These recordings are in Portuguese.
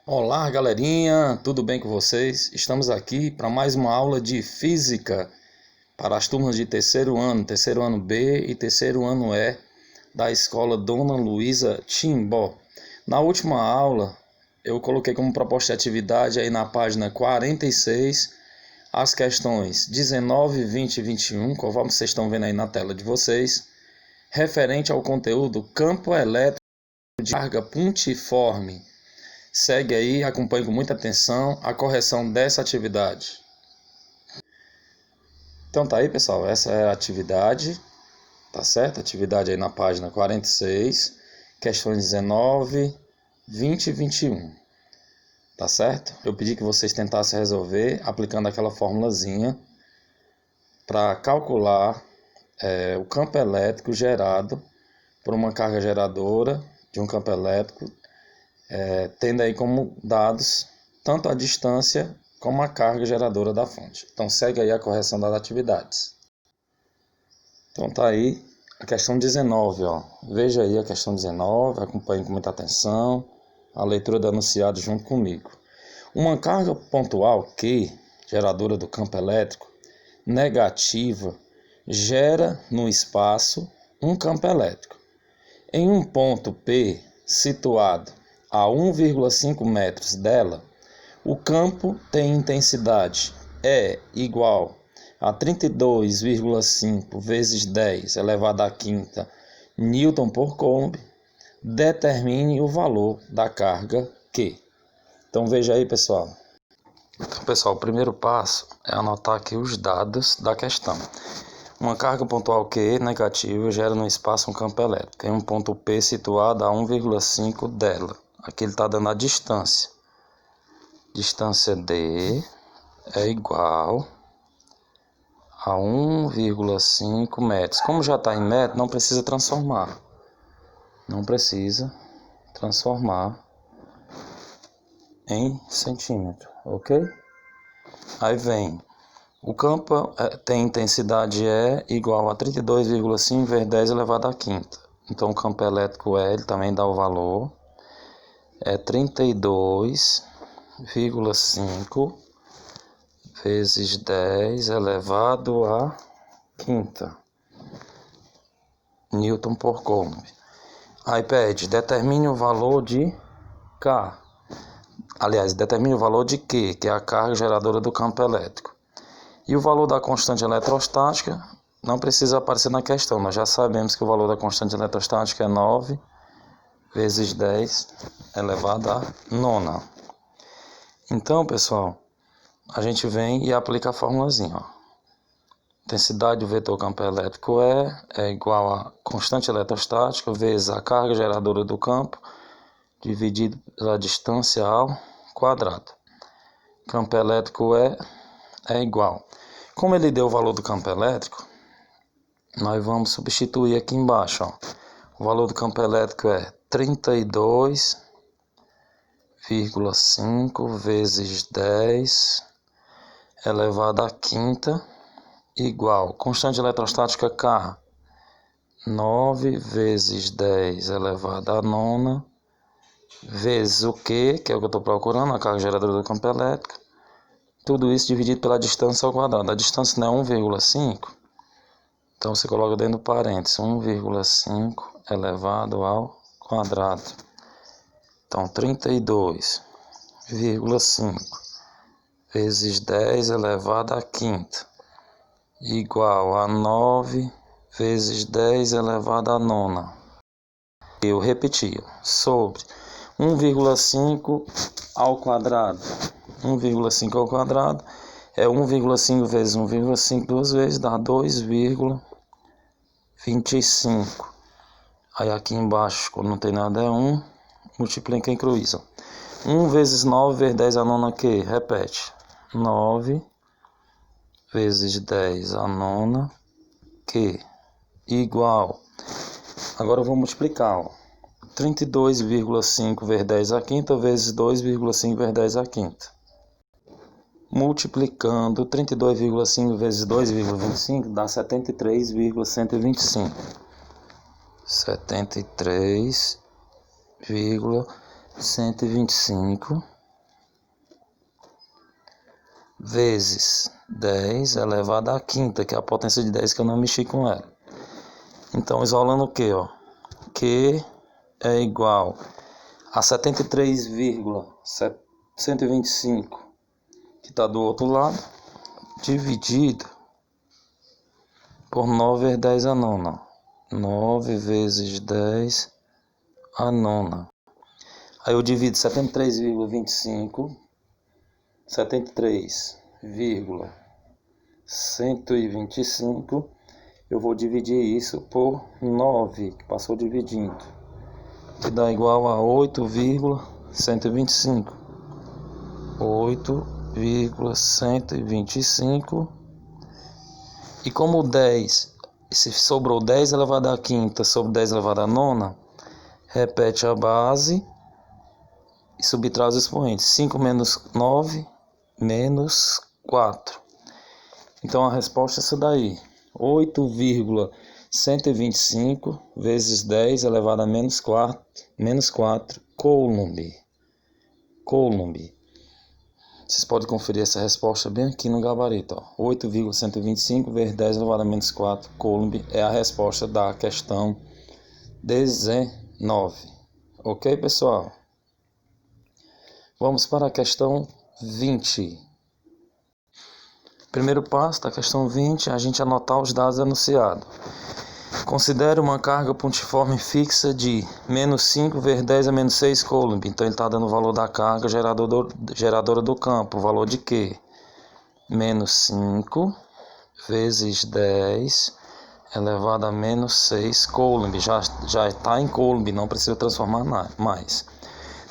Olá, galerinha, tudo bem com vocês? Estamos aqui para mais uma aula de física para as turmas de terceiro ano B e terceiro ano E da escola Dona Luísa Timbó. Na última aula, eu coloquei como proposta de atividade aí na página 46 as questões 19, 20 e 21, conforme vocês estão vendo aí na tela de vocês, referente ao conteúdo campo elétrico de carga pontiforme. Segue aí, acompanhe com muita atenção a correção dessa atividade. Então tá aí, pessoal, essa é a atividade, tá certo? Atividade aí na página 46, questões 19, 20 e 21, tá certo? Eu pedi que vocês tentassem resolver aplicando aquela formulazinha para calcular o campo elétrico gerado por uma carga geradora de um campo elétrico, tendo aí como dados tanto a distância como a carga geradora da fonte. Então segue aí a correção das atividades. Então tá aí a questão 19, ó. Veja aí a questão 19, acompanhe com muita atenção a leitura do enunciado junto comigo. Uma carga pontual Q, geradora do campo elétrico, negativa, gera no espaço um campo elétrico. Em um ponto P situado a 1,5 metros dela, o campo tem intensidade E igual a 32,5 vezes 10 elevado à quinta Newton por Coulomb. Determine o valor da carga Q. Então veja aí, pessoal. Então, pessoal, o primeiro passo é anotar aqui os dados da questão. Uma carga pontual Q negativa gera no espaço um campo elétrico em um ponto P situado a 1,5 dela. Aqui ele está dando a distância. Distância D é igual a 1,5 metros. Como já está em metro, não precisa transformar. Não precisa transformar em centímetro, ok? Aí vem, o campo tem intensidade E igual a 32,5 vezes 10 elevado à quinta. Então o campo elétrico E, ele também dá o valor, é 32,5 vezes 10 elevado à quinta Newton por Coulomb. Aí pede, determine o valor de K. Aliás, determine o valor de Q, que é a carga geradora do campo elétrico. E o valor da constante eletrostática não precisa aparecer na questão. Nós já sabemos que o valor da constante eletrostática é 9 vezes 10 elevado à nona. Então, pessoal, a gente vem e aplica a formulazinha, ó. Intensidade do vetor campo elétrico é igual a constante eletrostática vezes a carga geradora do campo dividido pela distância ao quadrado. Campo elétrico é igual. Como ele deu o valor do campo elétrico, nós vamos substituir aqui embaixo, ó. O valor do campo elétrico é 32,5 vezes 10 elevado à quinta igual constante eletrostática K, 9 vezes 10 elevado à nona, vezes o Q, que é o que eu estou procurando, a carga geradora do campo elétrico. Tudo isso dividido pela distância ao quadrado. A distância não é 1,5, então você coloca dentro do parênteses 1,5 elevado ao quadrado. Então 32,5 vezes 10 elevado à quinta igual a 9 vezes 10 elevado à nona. Eu repetia, sobre 1,5 ao quadrado. 1,5 ao quadrado é 1,5 vezes 1,5 duas vezes, dá 2,25. Aí aqui embaixo, quando não tem nada, é 1, multiplica e cruza. 1 vezes 9 vezes 10 a nona Q, repete. 9 vezes 10 a nona Q igual. Agora eu vou multiplicar, ó. 32,5 vezes 10 a quinta vezes 2,5 vezes 10 a quinta. Multiplicando 32,5 vezes 2,25 dá 73,125. 73,125 vezes 10 elevado à quinta, que é a potência de 10 que eu não mexi com ela. Então, isolando o que, ó? Q é igual a 73,125, que está do outro lado, dividido por 9 vezes 10 a nona. 9 vezes 10 a nona. Aí eu divido 73,125, eu vou dividir isso por 9, que passou dividindo, que dá igual a 8,125. 8,125. E como 10, se sobrou 10 elevado à quinta sobre 10 elevado à nona, repete a base e subtrai os expoentes. 5 menos 9, menos 4. Então a resposta é essa daí. 8,125 vezes 10 elevado a menos 4 Coulomb. Vocês podem conferir essa resposta bem aqui no gabarito. 8,125 vezes 10 elevado a menos 4 Coulomb é a resposta da questão 19. Ok, pessoal? Vamos para a questão 20. Primeiro passo da questão 20 é a gente anotar os dados enunciados. Considere uma carga pontiforme fixa de menos 5 vezes 10 a menos 6 Coulomb. Então ele está dando o valor da carga geradora do campo. O valor de quê? Menos 5 vezes 10 elevado a menos 6 Coulomb. Já está em Coulomb, não precisa transformar mais.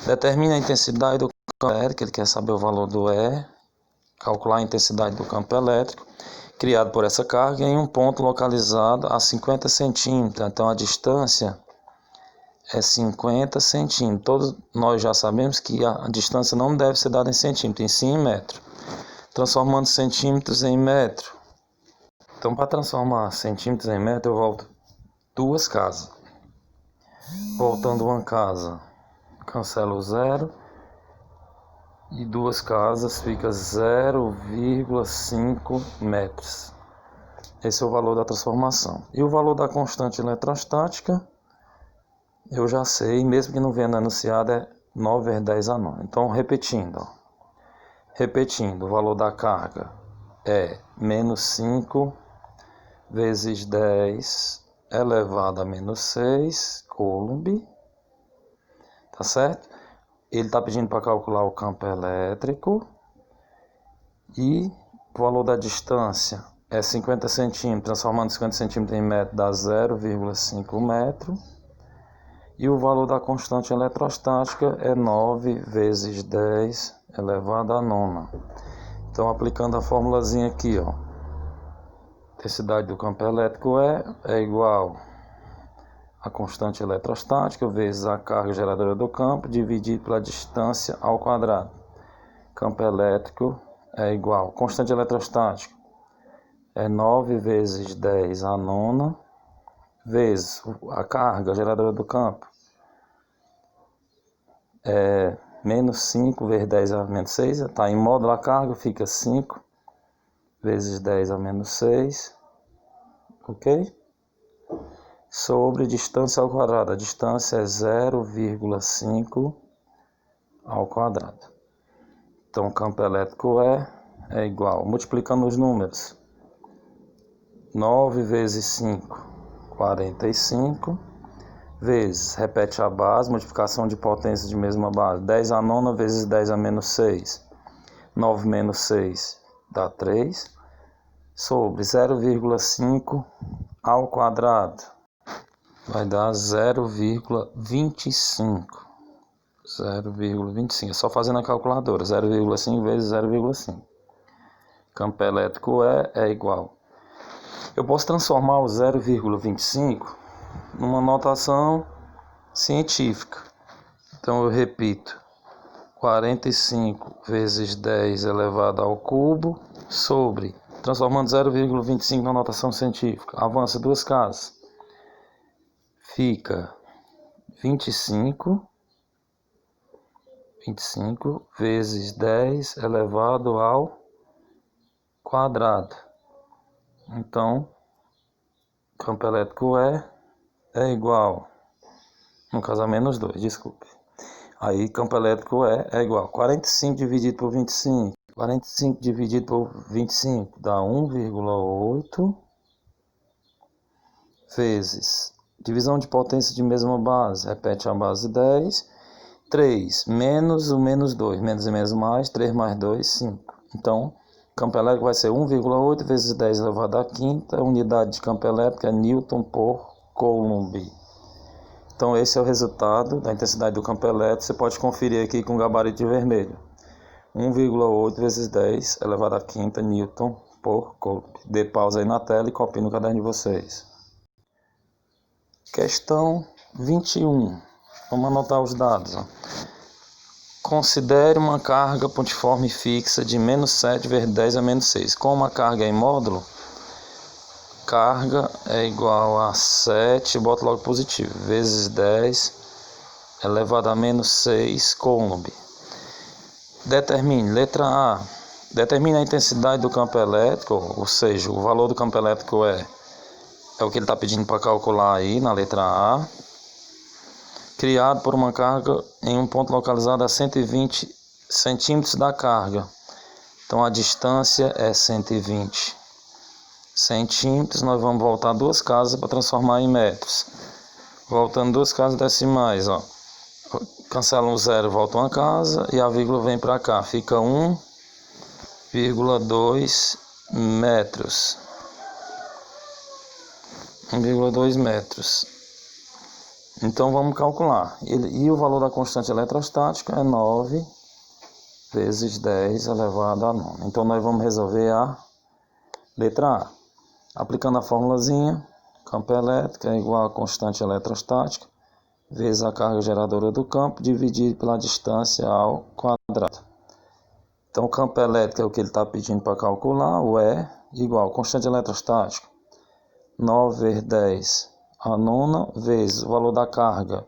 Determine a intensidade do campo elétrico. Ele quer saber o valor do E. Calcular a intensidade do campo elétrico criado por essa carga em um ponto localizado a 50 centímetros. Então a distância é 50 centímetros. Todos nós já sabemos que a distância não deve ser dada em centímetros, em sim em metro. Transformando centímetros em metro. Então, para transformar centímetros em metro, eu volto duas casas. Voltando uma casa, cancelo o zero. E duas casas fica 0,5 metros. Esse é o valor da transformação. E o valor da constante eletrostática, eu já sei, mesmo que não venha anunciado, é 9 vezes 10 a 9. Então, repetindo, o valor da carga é menos 5 vezes 10 elevado a menos 6 Coulomb, tá certo? Ele está pedindo para calcular o campo elétrico e o valor da distância é 50 centímetros, transformando 50 centímetros em metro dá 0,5 metro. E o valor da constante eletrostática é 9 vezes 10 elevado a nona. Então, aplicando a formulazinha aqui, ó, intensidade do campo elétrico é igual a constante eletrostática vezes a carga geradora do campo dividido pela distância ao quadrado. Campo elétrico é igual, constante eletrostática é 9 vezes 10 a nona vezes a carga geradora do campo é menos 5 vezes 10 a menos 6, está em módulo a carga, fica 5 vezes 10 a menos 6, ok? Sobre distância ao quadrado. A distância é 0,5 ao quadrado. Então, o campo elétrico é igual. Multiplicando os números. 9 vezes 5, 45. Vezes, repete a base, multiplicação de potência de mesma base. 10 a nona vezes 10 a menos 6. 9 menos 6 dá 3. Sobre 0,5 ao quadrado. Vai dar 0,25. 0,25. É só fazendo a calculadora. 0,5 vezes 0,5. Campo elétrico é igual. Eu posso transformar o 0,25 numa notação científica. Então eu repito. 45 vezes 10 elevado ao cubo sobre, transformando 0,25 na notação científica. Avança duas casas. Fica 25 vezes 10 elevado ao quadrado. Então, campo elétrico E é igual, no caso a menos 2, desculpe. Aí campo elétrico E é igual a 45 dividido por 25. 45 dividido por 25 dá 1,8 vezes divisão de potência de mesma base, repete a base 10, 3 menos o menos 2, menos e menos mais, 3 mais 2, 5. Então, campo elétrico vai ser 1,8 vezes 10 elevado à quinta, unidade de campo elétrico é Newton por Coulomb. Então esse é o resultado da intensidade do campo elétrico, você pode conferir aqui com o gabarito de vermelho. 1,8 vezes 10 elevado à quinta Newton por Coulomb. Dê pausa aí na tela e copie no caderno de vocês. Questão 21. Vamos anotar os dados. Considere uma carga pontiforme fixa de menos 7 vezes 10 a menos 6. Como a carga é em módulo, carga é igual a 7, bota logo positivo, vezes 10 elevado a menos 6 Coulomb. Determine, letra A, determine a intensidade do campo elétrico, ou seja, o valor do campo elétrico é o que ele está pedindo para calcular aí na letra A, criado por uma carga em um ponto localizado a 120 centímetros da carga. Então a distância é 120 centímetros, nós vamos voltar duas casas para transformar em metros. Voltando duas casas decimais, ó. Cancela um zero, volta uma casa e a vírgula vem para cá. Fica 1,2 metros. 1,2 metros. Então vamos calcular. E o valor da constante eletrostática é 9 vezes 10 elevado a 9. Então nós vamos resolver a letra A. Aplicando a formulazinha, campo elétrico é igual a constante eletrostática vezes a carga geradora do campo dividido pela distância ao quadrado. Então o campo elétrico é o que ele está pedindo para calcular, o E igual a constante eletrostática 9 vezes 10 a nona vezes o valor da carga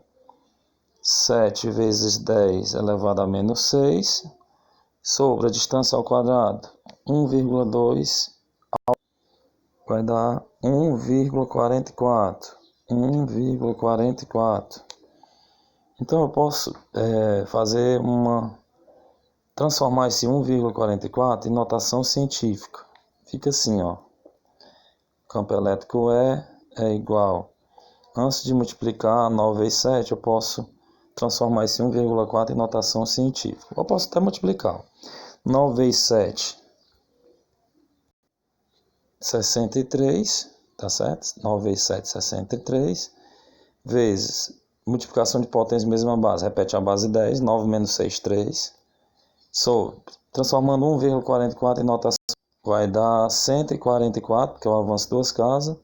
7 vezes 10 elevado a menos 6 sobre a distância ao quadrado 1,2 vai dar 1,44. 1,44. Então eu posso transformar esse 1,44 em notação científica. Fica assim, ó. Campo elétrico é igual. Antes de multiplicar 9 vezes 7, eu posso transformar esse 1,4 em notação científica. Eu posso até multiplicar. 9 vezes 7, 63, tá certo? 9 vezes 7, 63, vezes multiplicação de potência mesma base, repete a base 10, 9 menos 6, 3, transformando 1,44 em notação, vai dar 144, porque eu avanço duas casas,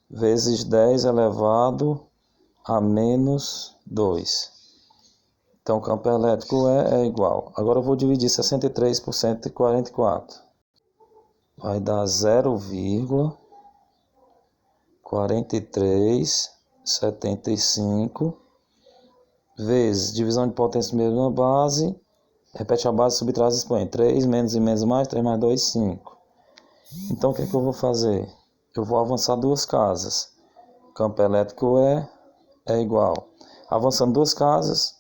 vezes 10 elevado a menos 2. Então o campo elétrico é igual. Agora eu vou dividir 63 por 144. Vai dar 0,4375 vezes divisão de potência mesma base, repete a base, subtrai as expoente. 3 menos e menos mais, 3 mais 2, 5. Então o que é que eu vou fazer? Eu vou avançar duas casas. Campo elétrico é igual. Avançando duas casas,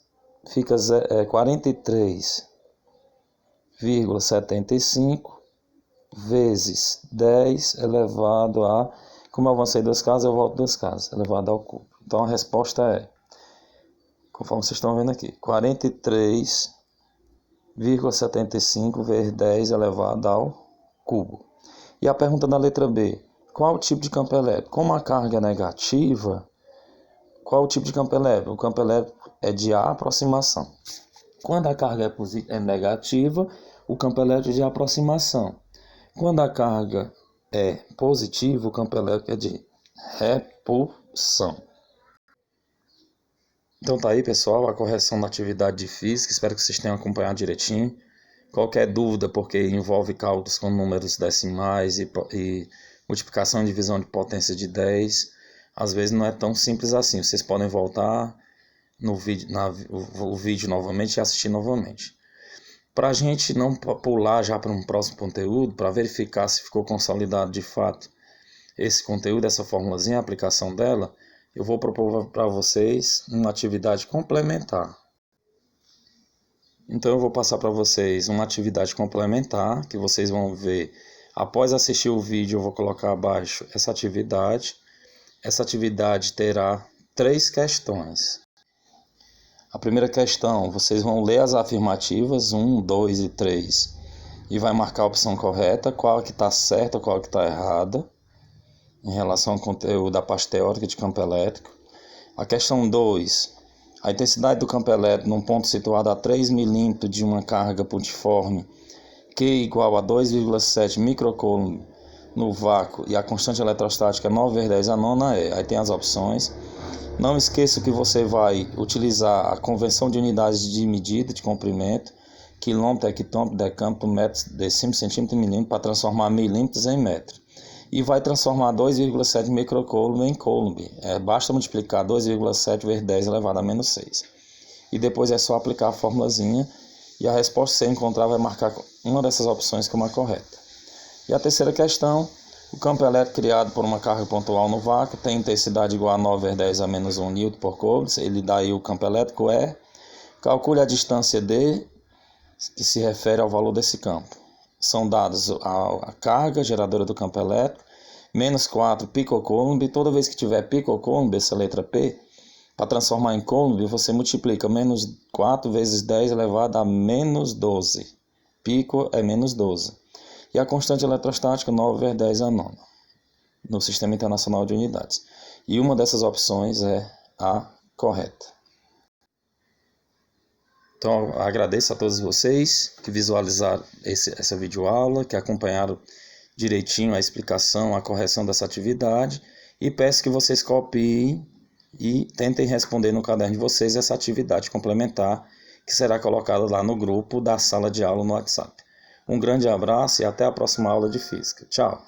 fica 43,75 vezes 10 elevado a... Como eu avancei duas casas, eu volto duas casas, elevado ao cubo. Então a resposta é, conforme vocês estão vendo aqui, 43,75 vezes 10 elevado ao cubo. E a pergunta da letra B, qual o tipo de campo elétrico? Como a carga é negativa, qual o tipo de campo elétrico? O campo elétrico é de aproximação. Quando a carga é negativa, o campo elétrico é de aproximação. Quando a carga é positiva, o campo elétrico é de repulsão. Então tá aí, pessoal, a correção da atividade de física. Espero que vocês tenham acompanhado direitinho. Qualquer dúvida, porque envolve cálculos com números decimais e multiplicação e divisão de potência de 10, às vezes não é tão simples assim. Vocês podem voltar no vídeo, o vídeo novamente e assistir novamente. Para a gente não pular já para um próximo conteúdo, para verificar se ficou consolidado de fato esse conteúdo, essa formulazinha, a aplicação dela, eu vou propor para vocês uma atividade complementar. Então eu vou passar para vocês uma atividade complementar, que vocês vão ver após assistir o vídeo. Eu vou colocar abaixo essa atividade. Essa atividade terá 3 questões. A primeira questão, vocês vão ler as afirmativas 1, 2 e 3 e vai marcar a opção correta, qual que está certa, qual que está errada, em relação ao conteúdo da parte teórica de campo elétrico. A questão 2, a intensidade do campo elétrico num ponto situado a 3 milímetros de uma carga pontiforme, Q igual a 2,7 microcoulomb no vácuo e a constante eletrostática 9/10 a nona é. Aí tem as opções. Não esqueça que você vai utilizar a convenção de unidades de medida de comprimento, quilômetro, hectômetro, decâmetro, metro, decímetro, centímetro e milímetro, para transformar milímetros em metro. E vai transformar 2,7 microcoulomb em coulomb. Basta multiplicar 2,7 vezes 10 elevado a menos 6. E depois é só aplicar a formulazinha e a resposta que você encontrar vai marcar uma dessas opções como a correta. E a terceira questão, o campo elétrico criado por uma carga pontual no vácuo tem intensidade igual a 9/10 a menos 1 N por coulomb. Ele dá aí o campo elétrico E. Calcule a distância D, que se refere ao valor desse campo. São dados a carga geradora do campo elétrico, menos 4 picocoulomb. Toda vez que tiver picocoulomb, essa letra P, para transformar em coulomb, você multiplica menos 4 vezes 10 elevado a menos 12. Pico é menos 12. E a constante eletrostática 9/10 a nona, no Sistema Internacional de Unidades. E uma dessas opções é a correta. Então, agradeço a todos vocês que visualizaram essa videoaula, que acompanharam direitinho a explicação, a correção dessa atividade, e peço que vocês copiem e tentem responder no caderno de vocês essa atividade complementar, que será colocada lá no grupo da sala de aula no WhatsApp. Um grande abraço e até a próxima aula de Física. Tchau!